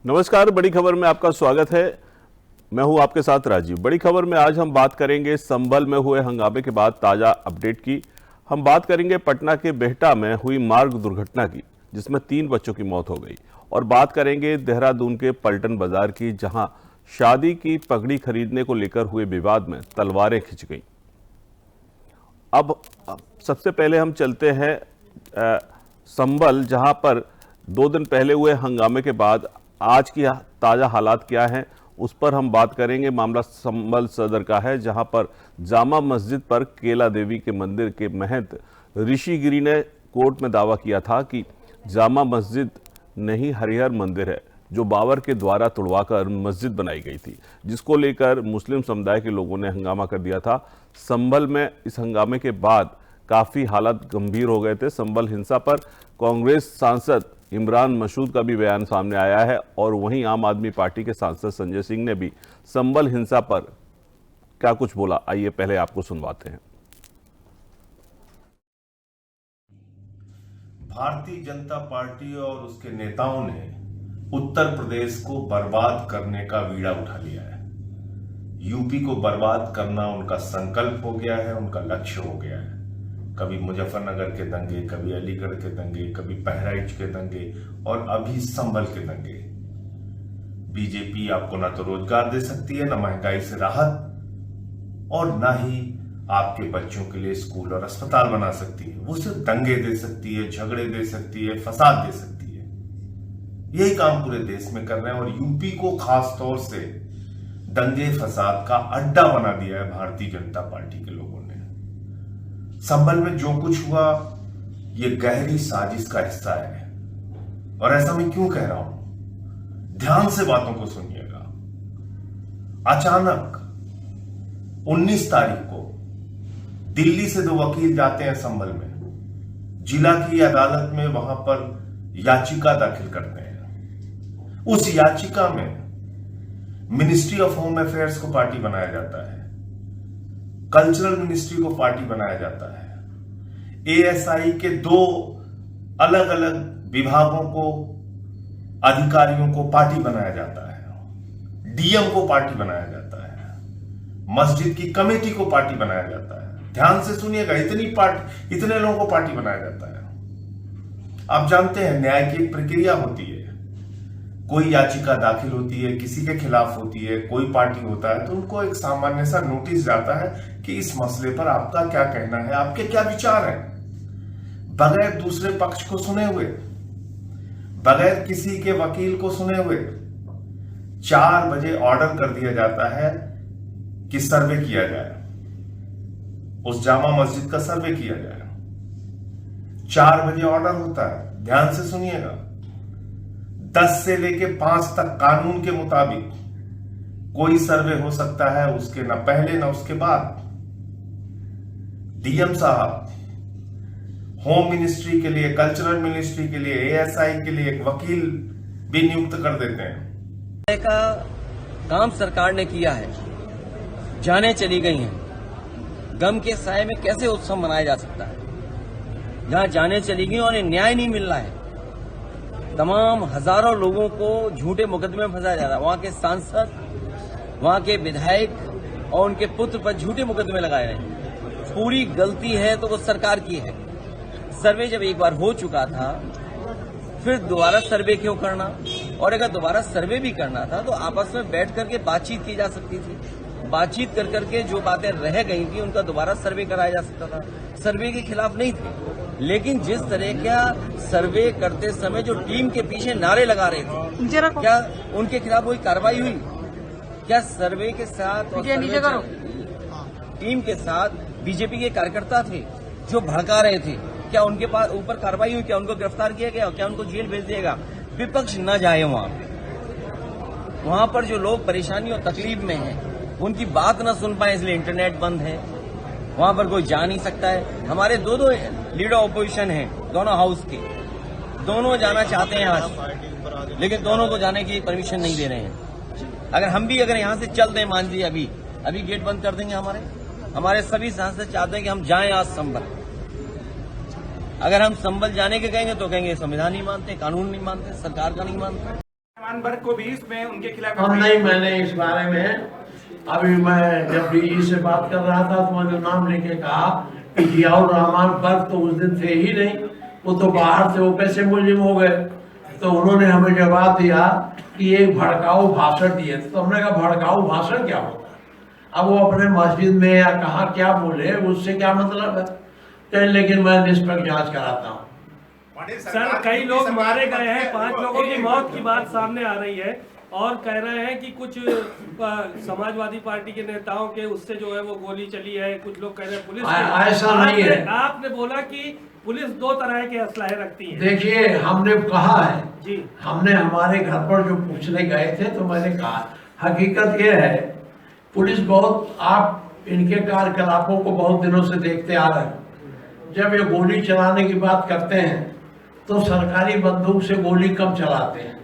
नमस्कार, बड़ी खबर में आपका स्वागत है। मैं हूं आपके साथ राजीव। बड़ी खबर में आज हम बात करेंगे संभल में हुए हंगामे के बाद ताजा अपडेट की। हम बात करेंगे पटना के बेहटा में हुई मार्ग दुर्घटना की, जिसमें 3 बच्चों की मौत हो गई, और बात करेंगे देहरादून के पलटन बाजार की, जहां शादी की पगड़ी खरीदने को लेकर हुए विवाद में तलवारें खिंच गई। अब सबसे पहले हम चलते हैं संभल, जहां पर 2 दिन पहले हुए हंगामे के बाद आज की ताजा हालात क्या हैं, उस पर हम बात करेंगे। मामला संभल सदर का है, जहां पर जामा मस्जिद पर केला देवी के मंदिर के महंत ऋषि गिरी ने कोर्ट में दावा किया था कि जामा मस्जिद नहीं हरिहर मंदिर है, जो बाबर के द्वारा तुड़वाकर मस्जिद बनाई गई थी, जिसको लेकर मुस्लिम समुदाय के लोगों ने हंगामा कर दिया था। संभल में इस हंगामे के बाद काफी हालात गंभीर हो गए थे। संभल हिंसा पर कांग्रेस सांसद इमरान मसूद का भी बयान सामने आया है, और वहीं आम आदमी पार्टी के सांसद संजय सिंह ने भी संभल हिंसा पर क्या कुछ बोला, आइए पहले आपको सुनवाते हैं। भारतीय जनता पार्टी और उसके नेताओं ने उत्तर प्रदेश को बर्बाद करने का बीड़ा उठा लिया है। यूपी को बर्बाद करना उनका संकल्प हो गया है, उनका लक्ष्य हो गया है। कभी मुजफ्फरनगर के दंगे, कभी अलीगढ़ के दंगे, कभी बहराइच के दंगे और अभी संभल के दंगे। बीजेपी आपको ना तो रोजगार दे सकती है, ना महंगाई से राहत, और ना ही आपके बच्चों के लिए स्कूल और अस्पताल बना सकती है। वो सिर्फ दंगे दे सकती है, झगड़े दे सकती है, फसाद दे सकती है। यही काम पूरे देश में कर रहे हैं, और यूपी को खास तौर से दंगे फसाद का अड्डा बना दिया है भारतीय जनता पार्टी के लोगों ने। संभल में जो कुछ हुआ, ये गहरी साजिश का हिस्सा है। और ऐसा मैं क्यों कह रहा हूं, ध्यान से बातों को सुनिएगा। अचानक 19 तारीख को दिल्ली से 2 वकील जाते हैं संभल में, जिला की अदालत में, वहां पर याचिका दाखिल करते हैं। उस याचिका में मिनिस्ट्री ऑफ होम अफेयर्स को पार्टी बनाया जाता है, कल्चरल मिनिस्ट्री को पार्टी बनाया जाता है, एएसआई के 2 अलग अलग विभागों को, अधिकारियों को पार्टी बनाया जाता है, डीएम को पार्टी बनाया जाता है, मस्जिद की कमेटी को पार्टी बनाया जाता है। ध्यान से सुनिएगा, इतने लोगों को पार्टी बनाया जाता है। आप जानते हैं न्याय की एक प्रक्रिया होती है। कोई याचिका दाखिल होती है, किसी के खिलाफ होती है, कोई पार्टी होता है, तो उनको एक सामान्य सा नोटिस जाता है कि इस मसले पर आपका क्या कहना है, आपके क्या विचार हैं। बगैर दूसरे पक्ष को सुने हुए, बगैर किसी के वकील को सुने हुए 4 बजे ऑर्डर कर दिया जाता है कि सर्वे किया जाए, उस जामा मस्जिद का सर्वे किया जाए। 4 बजे ऑर्डर होता है। ध्यान से सुनिएगा, 10 से लेके 5 तक कानून के मुताबिक कोई सर्वे हो सकता है, उसके ना पहले ना उसके बाद। डीएम साहब होम मिनिस्ट्री के लिए, कल्चरल मिनिस्ट्री के लिए, एएसआई के लिए एक वकील भी नियुक्त कर देते हैं। का काम सरकार ने किया है, जाने चली गई हैं। गम के साए में कैसे उत्सव मनाया जा सकता है, जहां जाने चली गई और न्याय नहीं मिल रहा है। तमाम हजारों लोगों को झूठे मुकदमे में फंसाया जा रहा है। वहां के सांसद, वहां के विधायक और उनके पुत्र पर झूठे मुकदमे लगाए रहे हैं। पूरी गलती है तो वो सरकार की है। सर्वे जब एक बार हो चुका था, फिर दोबारा सर्वे क्यों करना? और अगर दोबारा सर्वे भी करना था तो आपस में बैठ करके बातचीत की जा सकती थी। बातचीत कर करके जो बातें रह गई थी उनका दोबारा सर्वे कराया जा सकता था। सर्वे के खिलाफ नहीं थे, लेकिन जिस तरह का सर्वे करते समय जो टीम के पीछे नारे लगा रहे थे, क्या उनके खिलाफ कोई कार्रवाई हुई? क्या सर्वे के साथ और टीम के साथ बीजेपी के कार्यकर्ता थे जो भड़का रहे थे, क्या उनके पास ऊपर कार्रवाई हुई? क्या उनको गिरफ्तार किया गया? क्या उनको जेल भेज दिएगा? विपक्ष न जाए वहां पर जो लोग परेशानी और तकलीफ में हैं, उनकी बात न सुन पाए, इसलिए इंटरनेट बंद है, वहां पर कोई जा नहीं सकता है। हमारे 2 लीडर ऑपोजिशन हैं, दोनों हाउस के, दोनों जाना चाहते हैं आज, लेकिन दोनों को जाने की परमिशन नहीं दे रहे हैं। अगर हम भी यहां से चल दें, मान लीजिए अभी गेट बंद कर देंगे, हमारे सभी सांसद चाहते हैं कि हम जाएं आज संभल। अगर हम संभल जाने के कहेंगे तो कहेंगे संविधान नहीं मानते, कानून नहीं मानते, सरकार का नहीं मानते। वर्ग को भी इसमें उनके खिलाफ हम नहीं, मैंने इस बारे में अभी मैं जब डीजी से बात कर रहा था तो मैंने नाम लेके कहा कि जियाउर रहमान वर्ग तो उस दिन थे ही नहीं, वो तो बाहर से वो कैसे मुलजिम हो गए। तो उन्होंने हमें जवाब दिया कि एक भड़काऊ भाषण दिए। तो हमने कहा भड़काऊ भाषण क्या होता है? अब वो अपने मस्जिद में या कहाँ क्या बोले, उससे क्या मतलब है? कहीं लेकिन मैं निष्पक्ष जांच कराता हूँ। सर, कई लोग मारे गए हैं, 5 लोगों की मौत की बात सामने आ रही है और कह रहे हैं कि कुछ समाजवादी पार्टी के नेताओं के उससे जो है वो गोली चली है। कुछ लोग कह रहे हैं पुलिस ऐसा नहीं है। आपने बोला कि पुलिस 2 तरह के असलाहे रखती है। देखिए, हमने कहा है जी, हमने हमारे घर पर जो पूछने गए थे तो मैंने कहा हकीकत ये है, पुलिस बहुत, आप इनके कार्यकलापों को बहुत दिनों से देखते आ रहे हैं। जब ये गोली चलाने की बात करते हैं तो सरकारी बंदूक से गोली कम चलाते हैं।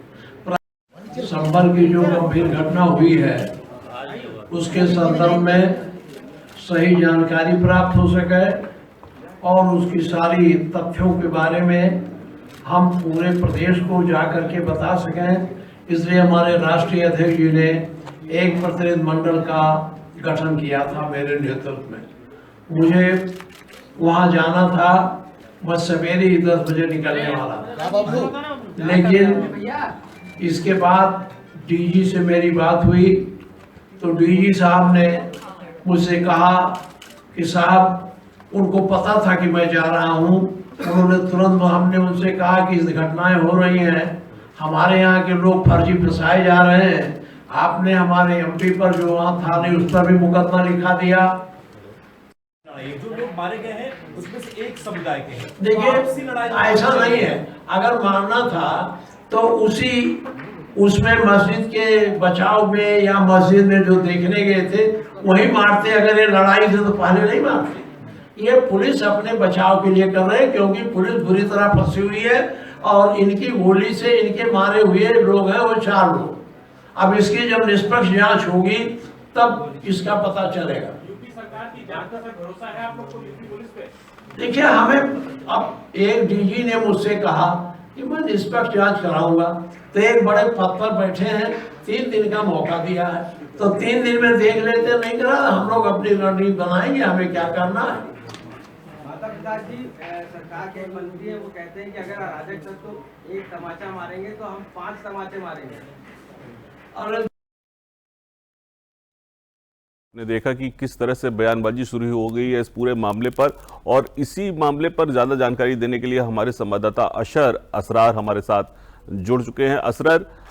संभल की जो गंभीर घटना हुई है उसके संदर्भ में सही जानकारी प्राप्त हो सके और उसकी सारी तथ्यों के बारे में हम पूरे प्रदेश को जाकर के बता सकें, इसलिए हमारे राष्ट्रीय अध्यक्ष जी ने एक प्रतिनिधि मंडल का गठन किया था मेरे नेतृत्व में। मुझे वहाँ जाना था, मैं सवेरे ही 10 बजे निकलने वाला था, लेकिन इसके बाद डीजी से मेरी बात हुई तो डीजी साहब ने मुझसे कहा कि साहब उनको पता था कि मैं जा रहा हूँ। उन्होंने तुरंत, हमने उनसे कहा कि इस घटनाएं हो रही हैं, हमारे यहाँ के लोग फर्जी फंसाए जा रहे हैं, आपने हमारे एमपी पर जो वहाँ था नहीं उस पर भी मुकदमा लिखा दिया। जो लोग मारे गए हैं उसमें से एक समुदाय के हैं। देखिए, ऐसा नहीं है, अगर मानना था तो उसमें मस्जिद के बचाव में या मस्जिद में जो देखने गए थे वही मारते। अगर ये लड़ाई थी तो पहले नहीं मारते। ये पुलिस अपने बचाव के लिए कर रहे हैं क्योंकि पुलिस बुरी तरह फंसी हुई है और इनकी गोली से इनके मारे हुए लोग हैं वो 4 लोग। अब इसकी जब निष्पक्ष जांच होगी तब इसका पता चलेगा। यूपी सरकार की जांच का भरोसा है आप लोग को यूपी पुलिस पे? देखिए, हमें अब एक डीजी ने मुझसे कहा कि मैं निष्पक्ष जांच कराऊंगा, तो एक बड़े पद पर बैठे हैं, 3 दिन का मौका दिया है तो 3 दिन में देख लेते, नहीं करा हम लोग अपनी रणनीति बनाएंगे, हमें क्या करना है। माता पिता जी, सरकार के एक मंत्री है, वो कहते हैं कि अगर अराजक तत्व एक तमाचा मारेंगे तो हम 5 तमाचे मारेंगे। और ने देखा कि किस तरह से बयानबाजी शुरू हो गई है इस पूरे मामले पर, और इसी मामले पर ज़्यादा जानकारी देने के लिए हमारे संवाददाता अशर असरार हमारे साथ जुड़ चुके हैं।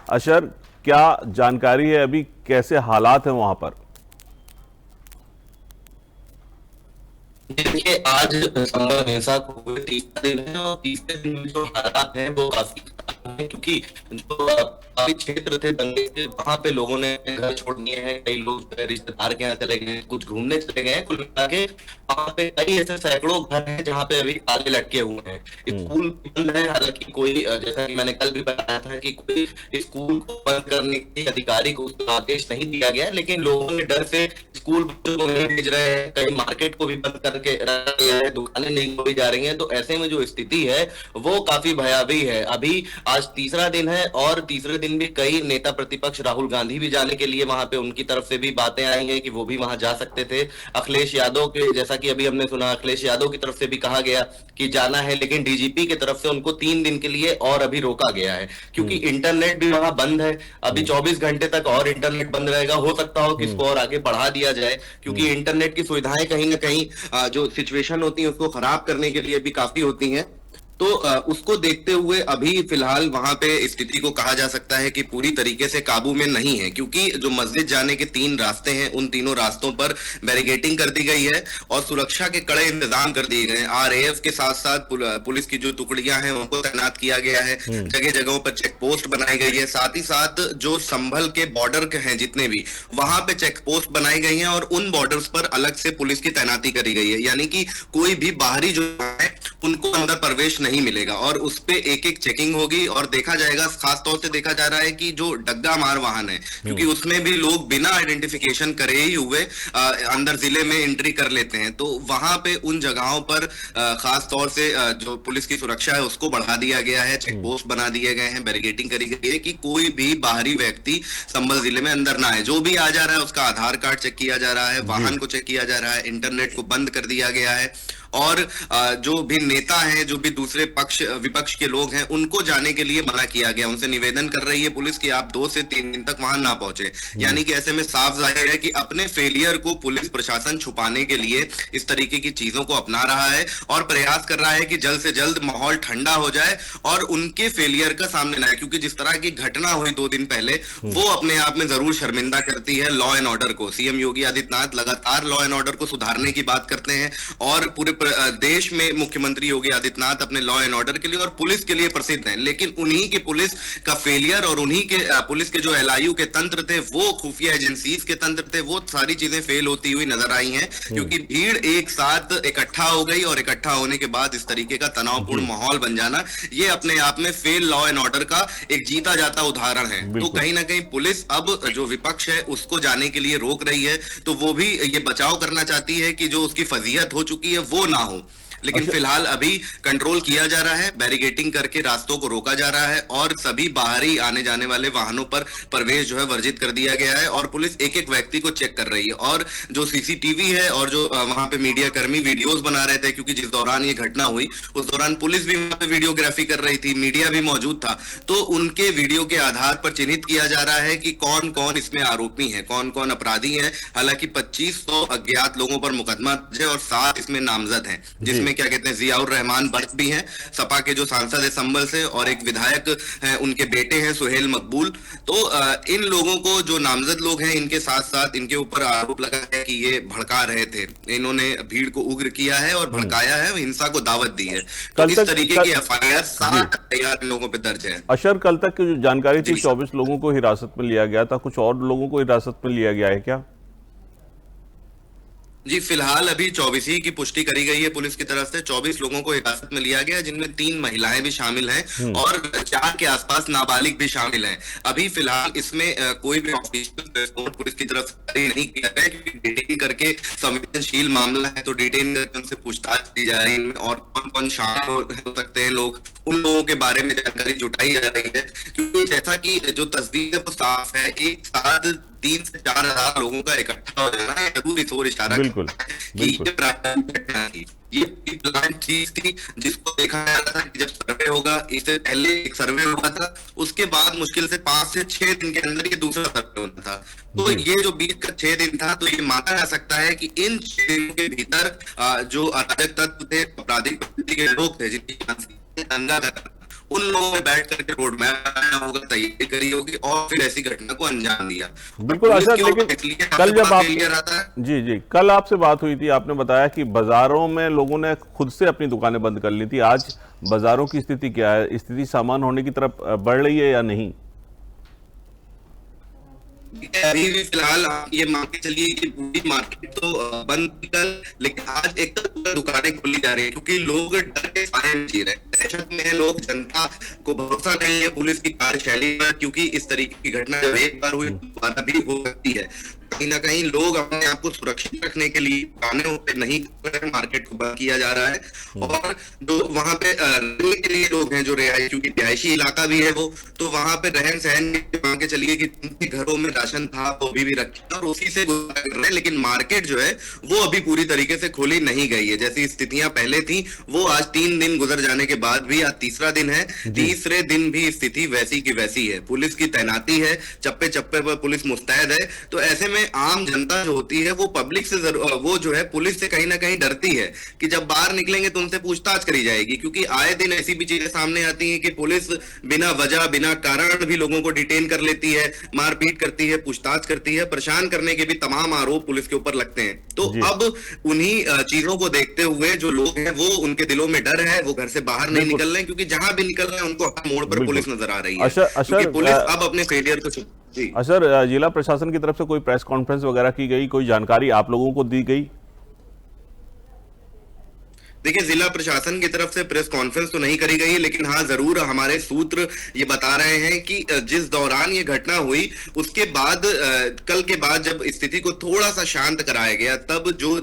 अशर, क्या जानकारी है, अभी कैसे हालात हैं वहां पर? देखिए, आज संभल हिंसा को हुए 30 दिन है और 30 दिन में जो हालात हैं वो काफी खराब हैं, क्योंकि जो काफी क्षेत्र थे दंगे के, वहां पे लोगों ने घर छोड़ दिए हैं। कई लोग रिश्तेदार के यहाँ चले गए हैं, कुछ घूमने चले गए हैं। कुल मिला के वहां पे कई ऐसे सैकड़ों घर हैं जहाँ पे अभी ताले लटके हुए हैं। स्कूल बंद है, हालांकि कोई, जैसा कि मैंने कल भी बताया था कि कोई स्कूल को बंद करने के अधिकारी को आदेश नहीं दिया गया, लेकिन लोगों ने डर से स्कूल बच्चों को नहीं भेज रहे हैं। कई मार्केट को भी बंद करके रखा गया है, दुकानें नहीं खोली जा रही हैं। तो ऐसे में जो स्थिति है वो काफी भयावह है। अभी आज तीसरा दिन है और तीसरे दिन भी कई नेता प्रतिपक्ष, राहुल गांधी भी जाने के लिए वहां पे, उनकी तरफ से भी बातें आई हैं कि वो भी वहां जा सकते थे। अखिलेश यादव के, जैसा कि अभी हमने सुना, अखिलेश यादव की तरफ से भी कहा गया कि जाना है, लेकिन डीजीपी की तरफ से उनको 3 दिन के लिए और अभी रोका गया है क्योंकि इंटरनेट भी वहां बंद है। अभी 24 घंटे तक और इंटरनेट बंद रहेगा। हो सकता हो कि इसको और आगे बढ़ा दिया जाए क्योंकि इंटरनेट की सुविधाएं कहीं ना कहीं जो सिचुएशन होती है उसको खराब करने के लिए भी काफी होती हैं। तो उसको देखते हुए अभी फिलहाल वहां पे स्थिति को कहा जा सकता है कि पूरी तरीके से काबू में नहीं है, क्योंकि जो मस्जिद जाने के 3 रास्ते हैं उन तीनों रास्तों पर बैरिकेडिंग कर दी गई है और सुरक्षा के कड़े इंतजाम कर दिए गए हैं। आरएएफ के साथ साथ पुलिस की जो टुकड़ियां हैं उनको तैनात किया गया है। जगह जगहों पर चेक पोस्ट बनाई गई है। साथ ही साथ जो संभल के बॉर्डर के हैं जितने भी, वहां पे चेक पोस्ट बनाई गई है और उन बॉर्डर्स पर अलग से पुलिस की तैनाती करी गई है, यानी कि कोई भी बाहरी जो है उनको अंदर प्रवेश नहीं नहीं मिलेगा और उस पे एक एक चेकिंग होगी और देखा जाएगा। खास तौर से देखा जा रहा है कि जो डग्गा मार वाहन है, क्योंकि उसमें भी लोग बिना आइडेंटिफिकेशन करे ही हुए अंदर जिले में एंट्री कर लेते हैं, तो वहां पे उन जगहों पर खास तौर से जो पुलिस की सुरक्षा है उसको बढ़ा दिया गया है, चेक पोस्ट बना दिए गए हैं, बैरिकेडिंग करी गई है कि कोई भी बाहरी व्यक्ति संभल जिले में अंदर ना आए। जो भी आ जा रहा है उसका आधार कार्ड चेक किया जा रहा है, वाहन को चेक किया जा रहा है, इंटरनेट को बंद कर दिया गया है और जो भी नेता हैं, जो भी दूसरे विपक्ष के लोग हैं, उनको जाने के लिए मना किया गया। उनसे निवेदन कर रही है पुलिस कि आप 2 से 3 दिन तक वहां ना पहुंचे। यानी कि ऐसे में साफ जाहिर है कि अपने फेलियर को पुलिस प्रशासन छुपाने के लिए इस तरीके की चीजों को अपना रहा है और प्रयास कर रहा है कि जल्द से जल्द माहौल ठंडा हो जाए और उनके फेलियर का सामने ना आए। क्योंकि जिस तरह की घटना हुई 2 दिन पहले, वो अपने आप में जरूर शर्मिंदा करती है लॉ एंड ऑर्डर को। सीएम योगी आदित्यनाथ लगातार लॉ एंड ऑर्डर को सुधारने की बात करते हैं और पूरे देश में मुख्यमंत्री योगी आदित्यनाथ अपने लॉ एंड ऑर्डर के लिए और पुलिस के लिए प्रसिद्ध हैं, लेकिन उन्हीं के पुलिस का फेलियर और उन्हीं के पुलिस के जो एलआईयू के तंत्र थे, वो खुफिया एजेंसीज के तंत्र थे, वो सारी चीजें फेल होती हुई नजर आई हैं। क्योंकि भीड़ एक साथ इकट्ठा हो गई और इकट्ठा होने के बाद इस तरीके का तनावपूर्ण माहौल बन जाना, ये अपने आप में फेल लॉ एंड ऑर्डर का एक जीता जाता उदाहरण है। तो कहीं ना कहीं पुलिस अब जो विपक्ष है उसको जाने के लिए रोक रही है, तो वो भी ये बचाव करना चाहती है कि जो उसकी फजीहत हो चुकी है वो ना हो। लेकिन फिलहाल अभी कंट्रोल किया जा रहा है, बैरिकेडिंग करके रास्तों को रोका जा रहा है और सभी बाहरी आने जाने वाले वाहनों पर प्रवेश जो है वर्जित कर दिया गया है और पुलिस एक एक व्यक्ति को चेक कर रही है। और जो सीसीटीवी है और जो वहां पे मीडिया कर्मी वीडियोस बना रहे थे, क्योंकि जिस दौरान ये घटना हुई उस दौरान पुलिस भी वहां पे वीडियोग्राफी कर रही थी, मीडिया भी मौजूद था, तो उनके वीडियो के आधार पर चिन्हित किया जा रहा है कि कौन कौन इसमें आरोपी है, कौन कौन अपराधी है। हालांकि 2500 अज्ञात लोगों पर मुकदमा दर्ज है और 7 इसमें नामजद हैं, जिसमें क्या कहते हैं जियाउर रहमान बर्क भी हैं, सपा के जो सांसद है संभल से, और एक विधायक हैं, उनके बेटे हैं सुहेल मकबूल। तो इन लोगों को जो नामजद लोग हैं, इनके साथ साथ इनके ऊपर आरोप लगा है कि ये भड़का रहे थे, इन्होंने भीड़ को उग्र किया है और भड़काया है, हिंसा को दावत दी है। तो इस तरीके की एफआईआर 7 लोगों पे दर्ज है। अशर, कल तक की जो जानकारी थी 24 लोगों को हिरासत में लिया गया था, कुछ और लोगों को हिरासत में लिया गया है क्या? जी, फिलहाल अभी 24 ही की पुष्टि करी गई है पुलिस की तरफ से। 24 लोगों को हिरासत में लिया गया, जिनमें 3 महिलाएं भी शामिल हैं और 4 के आसपास नाबालिग भी शामिल हैं। अभी फिलहाल इसमें कोई भी ऑफिशियल रिस्पॉन्स पुलिस की तरफ से नहीं किया गया, क्योंकि डिटेन करके संवेदनशील मामला है, तो डिटेन करके उनसे पूछताछ की जा रही है और कौन कौन शामिल हो सकते हैं लोग, उन लोगों के बारे में जानकारी जुटाई जा रही है। क्योंकि जैसा कि जो तस्वीर है वो साफ है, एक साथ 3 से 4 हजार लोगों का इकट्ठा हो जाना है, जरूर इस ओर इशारा बिल्कुल, कि ये प्लान चीज थी जिसको देखा जा रहा था कि जब सर्वे होगा, इससे पहले एक सर्वे हुआ था, उसके बाद मुश्किल से 5 से 6 दिन के अंदर ये दूसरा सर्वे होना था। तो ये जो बीच का 6 दिन था, तो ये माना जा सकता है कि इन 6 दिनों के भीतर जो अराजक तत्व थे, आपराधिक प्रवृत्ति के लोग थे, जिनकी दंगा करना, उन लोगों में बैठ करके रोड मैप बनाया होगा, तैयारी करी होगी और फिर ऐसी घटना को अंजाम दिया। बिल्कुल अच्छा, लेकिन कल जब आप जी कल आपसे बात हुई थी, आपने बताया कि बाजारों में लोगों ने खुद से अपनी दुकानें बंद कर ली थी। आज बाजारों की स्थिति क्या है? स्थिति सामान्य होने की तरफ बढ़ रही है या नहीं? अभी भी फिलहाल ये मान के चलिए कि पूरी मार्केट तो बंद कर, लेकिन आज एक तो दुकानें खोली जा रही है, क्योंकि लोग डर के साए में जी रहे हैं, दहशत में है लोग, जनता को भरोसा नहीं है पुलिस की कार्यशैली पर, क्योंकि इस तरीके की घटना जब एक बार हुई दोबारा भी हो सकती है। कहीं ना कहीं लोग अपने आप को सुरक्षित रखने के लिए दुकानों पे नहीं, मार्केट को बंद किया जा रहा है। और जो वहां पे रहने के लिए लोग हैं, जो क्योंकि रिहायशी इलाका भी है वो, तो वहां पे रहन सहन मान के चलिए कि जिनके घरों में राशन था वो भी रखे और उसी से गुजारा कर रहे हैं। लेकिन मार्केट जो है वो अभी पूरी तरीके से खोली नहीं गई है। जैसी स्थितियां पहले थी, वो आज 3 दिन गुजर जाने के बाद भी, आज तीसरा दिन है, तीसरे दिन भी स्थिति वैसी की वैसी है। पुलिस की तैनाती है, चप्पे चप्पे पर पुलिस मुस्तैद है। तो ऐसे में आम जनता जो होती है वो पब्लिक से वो जो है पुलिस से कहीं ना कहीं डरती है कि जब बाहर निकलेंगे तो उनसे पूछताछ करी जाएगी, क्योंकि आए दिन ऐसी भी चीजें सामने आती हैं कि पुलिस बिना वजह, बिना कारण भी लोगों को डिटेन कर लेती है, मारपीट करती है, पूछताछ करती है, परेशान करने के भी तमाम आरोप पुलिस के ऊपर लगते हैं। तो अब उन्हीं चीजों को देखते हुए जो लोग हैं वो, उनके दिलों में डर है, वो घर से बाहर नहीं निकल रहे हैं, क्योंकि जहां भी निकल रहे हैं उनको हर मोड़ पर पुलिस नजर आ रही है। क्योंकि पुलिस अब अपने फेलियर को सर, जिला प्रशासन की तरफ से कोई प्रेस कॉन्फ्रेंस वगैरह की गई, कोई जानकारी आप लोगों को दी गई? देखिए, जिला प्रशासन की तरफ से प्रेस कॉन्फ्रेंस तो नहीं करी गई है, लेकिन हाँ जरूर हमारे सूत्र ये बता रहे हैं कि जिस दौरान ये घटना हुई उसके बाद कल के बाद जब स्थिति को थोड़ा सा शांत कराया गया, तब जो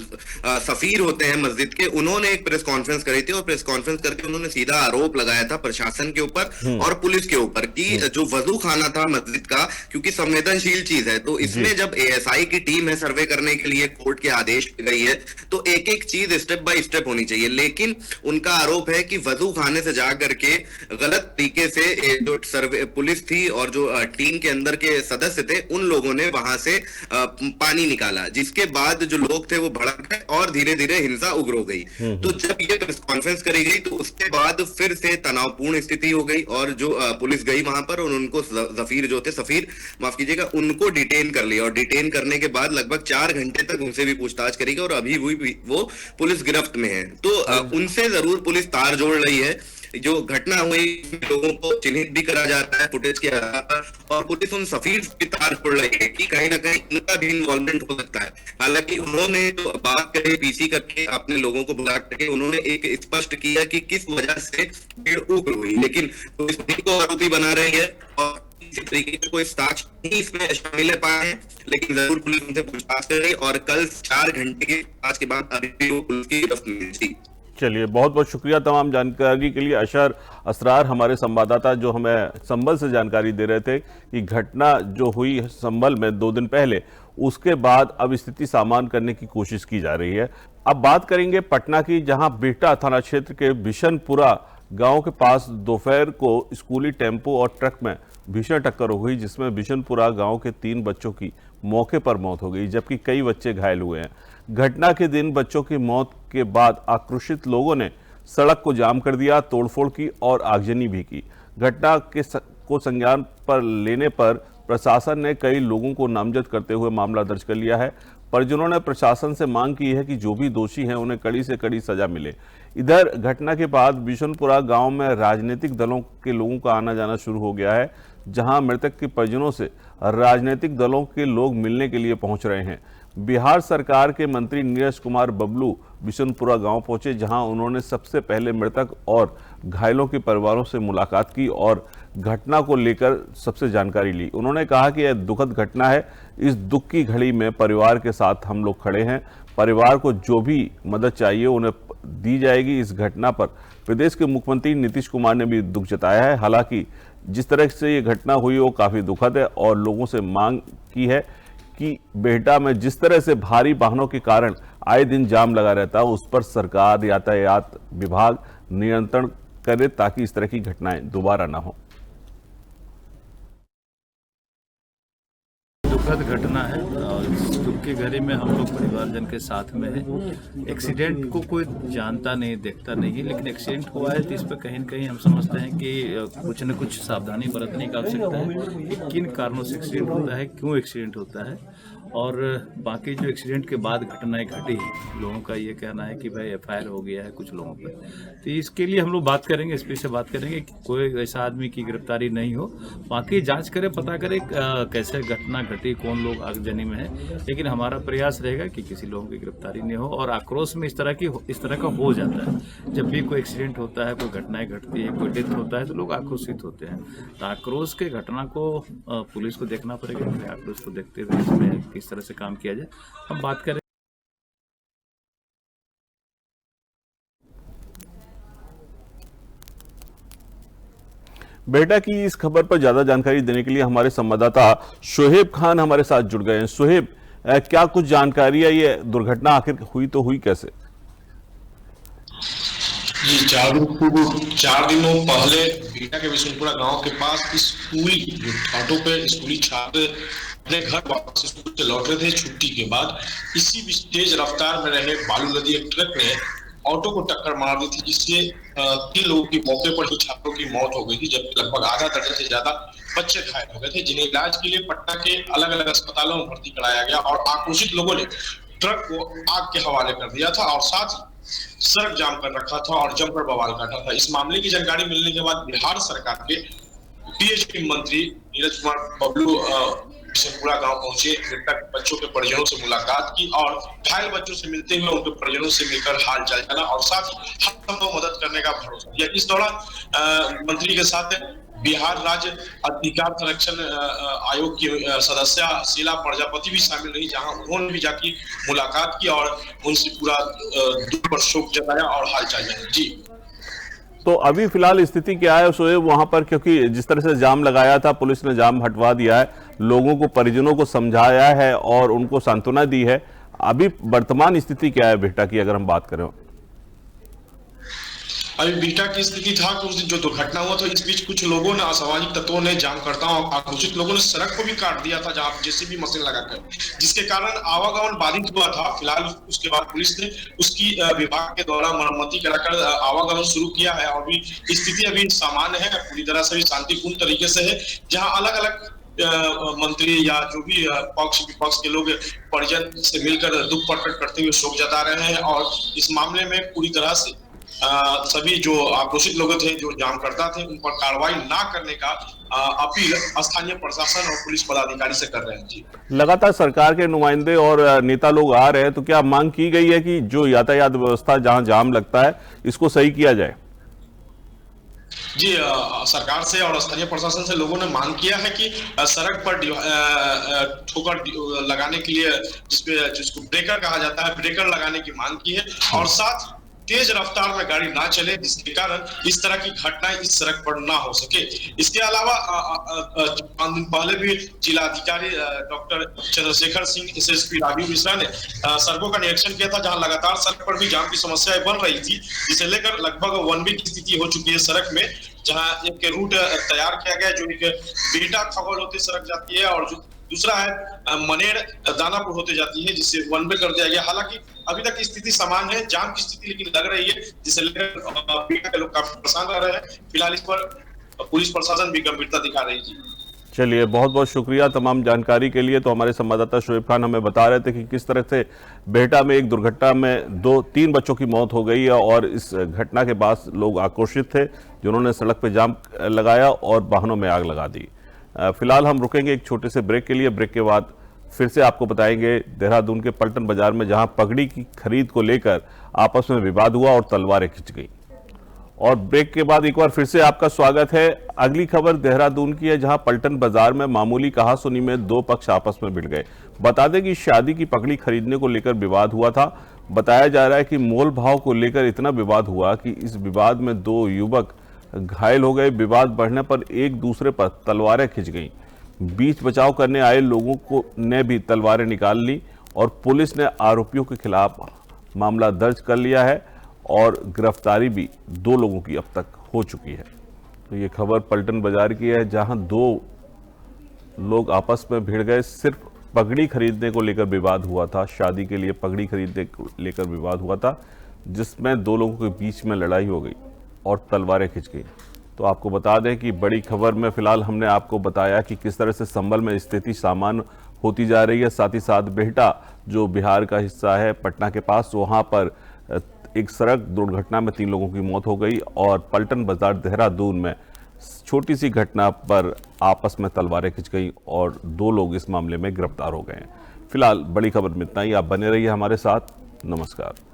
सफीर होते हैं मस्जिद के, उन्होंने एक प्रेस कॉन्फ्रेंस करी थी और प्रेस कॉन्फ्रेंस करके उन्होंने सीधा आरोप लगाया था प्रशासन के ऊपर और पुलिस के ऊपर कि जो वजू खाना था मस्जिद का, क्योंकि संवेदनशील चीज है, तो इसमें जब एएसआई की टीम है सर्वे करने के लिए, कोर्ट के आदेश गई है, तो एक एक चीज स्टेप बाय स्टेप होनी चाहिए। लेकिन उनका आरोप है कि वजू खाने से जाकर के गलत तरीके से जो सर्वे पुलिस थी और जो टीम के अंदर के सदस्य थे, उन लोगों ने वहां से पानी निकाला, जिसके बाद जो लोग थे वो भड़क गए और धीरे धीरे हिंसा उग्र हो गई। तो जब ये प्रेस कॉन्फ्रेंस करी गई तो उसके बाद फिर से तनावपूर्ण स्थिति हो गई और जो पुलिस गई वहां पर और उनको सफीर माफ कीजिएगा, उनको डिटेन कर लिया और डिटेन करने के बाद लगभग 4 घंटे तक उनसे भी पूछताछ करी गई और अभी वो पुलिस गिरफ्त में है। तो उनसे जरूर पुलिस तार जोड़ रही है। जो घटना हुई लोगों को चिन्हित भी करा जाता है फुटेज के आधार पर और पुलिस उन सफीर की तार छोड़ रही है कि कहीं ना कहीं उनका भी इन्वॉल्वमेंट हो सकता है। हालांकि उन्होंने तो बात करी पीसी करके अपने लोगों को बुला करके उन्होंने एक स्पष्ट किया कि किस वजह से भीड़ उग्र हुई, लेकिन पुलिस उन्हीं को आरोपी बना रही है और इसी तरीके से कोई साक्ष्य नहीं इसमें शामिल पाए हैं, लेकिन जरूर पुलिस उनसे पूछताछ कर रही और कल 4 घंटे के जांच के बाद अभी भी वो पुलिस की गिरफ्त में थी। चलिए, बहुत बहुत शुक्रिया तमाम जानकारी के लिए। अशर असरार हमारे संवाददाता जो हमें संभल से जानकारी दे रहे थे कि घटना जो हुई संभल में 2 दिन पहले, उसके बाद अब स्थिति सामान्य करने की कोशिश की जा रही है। अब बात करेंगे पटना की, जहां बिहटा थाना क्षेत्र के बिशनपुरा गांव के पास दोपहर को स्कूली टेम्पो और ट्रक में भीषण टक्कर हो गई, जिसमें बिशनपुरा गांव के 3 बच्चों की मौके पर मौत हो गई, जबकि कई बच्चे घायल हुए हैं। घटना के दिन बच्चों की मौत के बाद आक्रोशित लोगों ने सड़क को जाम कर दिया, तोड़फोड़ की और आगजनी भी की। घटना को संज्ञान पर लेने पर प्रशासन ने कई लोगों को नामजद करते हुए मामला दर्ज कर लिया है। परिजनों ने प्रशासन से मांग की है कि जो भी दोषी हैं उन्हें कड़ी से कड़ी सजा मिले। इधर घटना के बाद बिशनपुरा गांव में राजनीतिक दलों के लोगों का आना जाना शुरू हो गया है, जहां मृतक के परिजनों से राजनीतिक दलों के लोग मिलने के लिए पहुंच रहे हैं। बिहार सरकार के मंत्री नीरज कुमार बबलू बिशनपुरा गांव पहुंचे, जहां उन्होंने सबसे पहले मृतक और घायलों के परिवारों से मुलाकात की और घटना को लेकर सबसे जानकारी ली। उन्होंने कहा कि यह दुखद घटना है, इस दुख की घड़ी में परिवार के साथ हम लोग खड़े हैं, परिवार को जो भी मदद चाहिए उन्हें दी जाएगी। इस घटना पर प्रदेश के मुख्यमंत्री नीतीश कुमार ने भी दुख जताया है। हालांकि जिस तरह से ये घटना हुई वो काफ़ी दुखद है और लोगों से मांग की है कि बिहटा में जिस तरह से भारी वाहनों के कारण आए दिन जाम लगा रहता है, उस पर सरकार, यातायात विभाग नियंत्रण करे ताकि इस तरह की घटनाएं दोबारा ना हो। दुखद घटना है और इस दुख की घड़ी में हम लोग परिवारजन के साथ में हैं। एक्सीडेंट को कोई जानता नहीं, देखता नहीं है, लेकिन एक्सीडेंट हुआ है तो इस पर कहीं न कहीं हम समझते हैं कि कुछ न कुछ सावधानी बरतने की आवश्यकता है कि किन कारणों से एक्सीडेंट होता है, क्यों एक्सीडेंट होता है। और बाकी जो एक्सीडेंट के बाद घटनाएं घटी, लोगों का ये कहना है कि भाई एफआईआर हो गया है कुछ लोगों पर, तो इसके लिए हम लोग बात करेंगे, इस पर से बात करेंगे कि कोई ऐसा आदमी की गिरफ्तारी नहीं हो। बाकी जांच करें, पता करें कैसे घटना घटी, कौन लोग आगजनी में है, लेकिन हमारा प्रयास रहेगा कि किसी लोगों की गिरफ्तारी नहीं हो। और आक्रोश में इस तरह का हो जाता है, जब भी कोई एक्सीडेंट होता है, कोई घटनाएं घटती है, कोई डेथ होता है तो लोग आक्रोशित होते हैं। तो आक्रोश के घटना को पुलिस को देखना पड़ेगा, आक्रोश को देखते हुए इसमें किस तरह से काम किया जाए हम बात करें। बिहटा की इस खबर पर ज्यादा जानकारी देने के लिए हमारे संवाददाता शोहेब खान हमारे साथ जुड़ गए हैं। शोहेब, क्या कुछ जानकारी है, ये दुर्घटना आखिर हुई तो हुई कैसे? जी, 4 दिनों पहले बिहटा के बिशनपुरा गांव के पास स्कूली जो ऑटो पे स्कूली छात्र अपने घर वापस स्कूल से लौट रहे थे छुट्टी के बाद, इसी तेज रफ्तार में रहे बालू लदी एक ट्रक ने ऑटो को टक्कर मार दी थी, जिससे 3 लोगों की मौके पर ही छात्रों की मौत हो गई थी, जबकि लगभग आधा दर्जन से ज्यादा बच्चे घायल हो गए थे, जिन्हें इलाज के लिए पटना के अलग अलग अस्पतालों में भर्ती कराया गया। और आक्रोशित लोगों ने ट्रक को आग के हवाले कर दिया था और साथ ही सड़क जाम कर रखा था और जमकर बवाल काटा था। इस मामले की जानकारी मिलने के बाद बिहार सरकार के डीएसपी मंत्री नीरज कुमार बबलू बिशनपुरा गांव पहुंचे, मृतक बच्चों के परिजनों से मुलाकात की और घायल बच्चों से मिलते हुए उनके परिजनों से मिलकर हाल चाल जाना और साथ ही हर संभव मदद करने का भरोसा दिया। इस दौरान मंत्री के साथ बिहार राज्य अधिकार संरक्षण आयोग की सदस्य शीला प्रजापति भी शामिल रही, जहां उन्होंने भी जाके मुलाकात की और उनसे पूरा दुख पर शोक जताया और हालचाल जाना। जी, तो अभी फिलहाल स्थिति क्या है शोएब वहां पर, क्योंकि जिस तरह से जाम लगाया था पुलिस ने जाम हटवा दिया है, लोगों को परिजनों को समझाया है और उनको सांत्वना दी है। अभी वर्तमान स्थिति क्या है बिहटा की अगर हम बात करें? अभी बिहटा की स्थिति था कि उस दिन जो दुर्घटना हुआ तो इस बीच कुछ लोगों ने, असामाजिक तत्वों ने, जामकर्ताओं और आक्रोशित लोगों ने सड़क को भी काट दिया था, जहां जेसीबी मशीन लगाकर, जिसके कारण आवागमन बाधित हुआ था। फिलहाल उसके बाद पुलिस ने उसकी विभाग के द्वारा मरम्मति कराकर आवागमन शुरू किया है और भी स्थिति अभी सामान्य है, पूरी तरह से भी शांतिपूर्ण तरीके से है, जहाँ अलग अलग मंत्री या जो भी पक्ष विपक्ष के लोग परिजन से मिलकर दुख प्रकट करते हुए शोक जता रहे हैं और इस मामले में पूरी तरह से सभी जो आक्रोशित लोग थे, जो जामकर्ता थे, उन पर कार्रवाई ना करने का अपील स्थानीय प्रशासन और पुलिस पदाधिकारी से कर रहे हैं। जी, लगातार सरकार के नुमाइंदे और नेता लोग आ रहे हैं, तो क्या मांग की गई है कि जो यातायात व्यवस्था जहां जाम लगता है इसको सही किया जाए? जी, सरकार से और स्थानीय प्रशासन से लोगों ने मांग किया है कि सड़क पर ठोकर लगाने के लिए जिसको ब्रेकर कहा जाता है, ब्रेकर लगाने की मांग की है और साथ तेज रफ्तार में गाड़ी ना चले, जिसके कारण इस तरह की घटनाएं इस सड़क पर ना हो सके। इसके अलावा 5 दिन पहले भी जिलाधिकारी डॉक्टर चंद्रशेखर सिंह, एसएसपी राजीव मिश्रा ने सड़कों का निरीक्षण किया था, जहां लगातार सड़क पर भी जाम की समस्याएं बन रही थी, जिसे लेकर लगभग 1 वीक की स्थिति हो चुकी है सड़क में, जहां एक रूट तैयार किया गया जो एक बिहटा खगौल होते सड़क जाती है और जो दूसरा है मनेर दानापुर होते जाती है, जिसे 1 वे कर दिया गया। हालांकि अभी तक स्थिति समान है, जाम की स्थिति लेकिन लग रही है, जिसे लेकर बिहटा के लोग काफी परेशान रह रहे हैं। फिलहाल इस पर पुलिस प्रशासन भी गंभीरता दिखा रही है। चलिए, बहुत बहुत शुक्रिया तमाम जानकारी के लिए। तो हमारे संवाददाता शोएब खान हमें बता रहे थे कि किस तरह से बिहटा में एक दुर्घटना में 2-3 बच्चों की मौत हो गई है और इस घटना के बाद लोग आक्रोशित थे, जिन्होंने सड़क पर जाम लगाया और वाहनों में आग लगा दी। फिलहाल हम रुकेंगे एक छोटे से ब्रेक के लिए। ब्रेक के बाद फिर से आपको बताएंगे देहरादून के पलटन बाजार में जहां पगड़ी की खरीद को लेकर आपस में विवाद हुआ और तलवारें खिंच गई। और ब्रेक के बाद एक बार फिर से आपका स्वागत है। अगली खबर देहरादून की है, जहां पलटन बाजार में मामूली कहासुनी में 2 पक्ष आपस में भिड़ गए। बता दें कि शादी की पगड़ी खरीदने को लेकर विवाद हुआ था। बताया जा रहा है कि मोल भाव को लेकर इतना विवाद हुआ कि इस विवाद में 2 युवक घायल हो गए। विवाद बढ़ने पर एक दूसरे पर तलवारें खिंच गईं। बीच बचाव करने आए लोगों को ने भी तलवारें निकाल ली और पुलिस ने आरोपियों के खिलाफ मामला दर्ज कर लिया है और गिरफ्तारी भी 2 लोगों की अब तक हो चुकी है। तो ये खबर पलटन बाजार की है, जहां 2 लोग आपस में भिड़ गए। सिर्फ पगड़ी खरीदने को लेकर विवाद हुआ था, शादी के लिए पगड़ी खरीदने को लेकर विवाद हुआ था, जिसमें 2 लोगों के बीच में लड़ाई हो गई और तलवारें खिंच गई। तो आपको बता दें कि बड़ी खबर में फिलहाल हमने आपको बताया कि किस तरह से संभल में स्थिति सामान्य होती जा रही है। साथ ही साथ बिहटा जो बिहार का हिस्सा है पटना के पास, वहां पर एक सड़क दुर्घटना में 3 लोगों की मौत हो गई और पलटन बाजार देहरादून में छोटी सी घटना पर आपस में तलवारें खिंच गई और 2 लोग इस मामले में गिरफ्तार हो गए हैं। फिलहाल बड़ी खबर में इतना ही। आप बने रहिए हमारे साथ। नमस्कार।